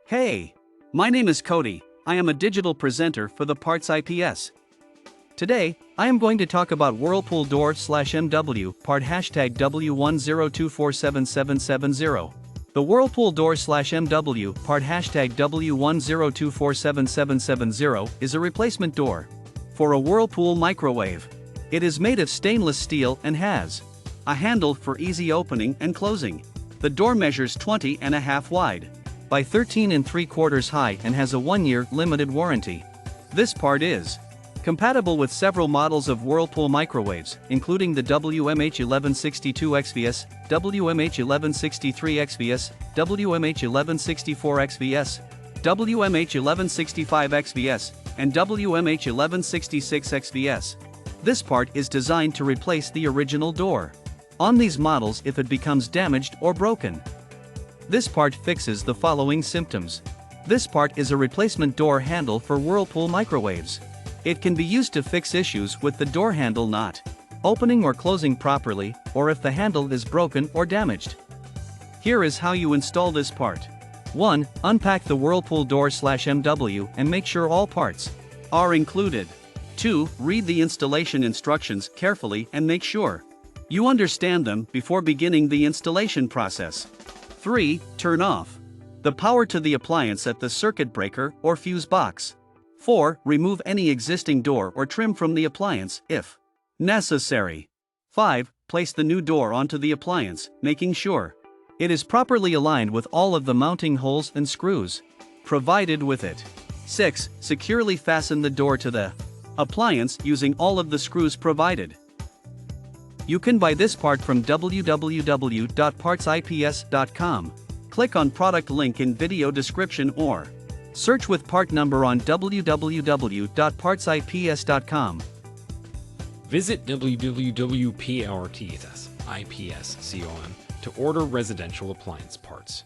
Hey! My name is Cody. I am a digital presenter for the PartsIPS. Today, I am going to talk about Whirlpool DOOR/MW part #W10247770. The Whirlpool DOOR/MW part #W10247770 is a replacement door for a Whirlpool microwave. It is made of stainless steel and has a handle for easy opening and closing. The door measures 20.5 wide by 13.75 high and has a 1-year limited warranty. This part is compatible with several models of Whirlpool microwaves, including the WMH1162XVS, WMH1163XVS, WMH1164XVS, WMH1165XVS, and WMH1166XVS. This part is designed to replace the original door on these models if it becomes damaged or broken. This part fixes the following symptoms. This part is a replacement door handle for Whirlpool microwaves. It can be used to fix issues with the door handle not opening or closing properly, or if the handle is broken or damaged. Here is how you install this part. 1. Unpack the Whirlpool DOOR/MW and make sure all parts are included. 2. Read the installation instructions carefully and make sure you understand them before beginning the installation process. 3. Turn off the power to the appliance at the circuit breaker or fuse box. 4. Remove any existing door or trim from the appliance, if necessary. 5. Place the new door onto the appliance, making sure it is properly aligned with all of the mounting holes and screws provided with it. 6. Securely fasten the door to the appliance using all of the screws provided. You can buy this part from www.PartsIPS.com. Click on product link in video description or search with part number on www.PartsIPS.com. Visit www.PartsIPS.com to order residential appliance parts.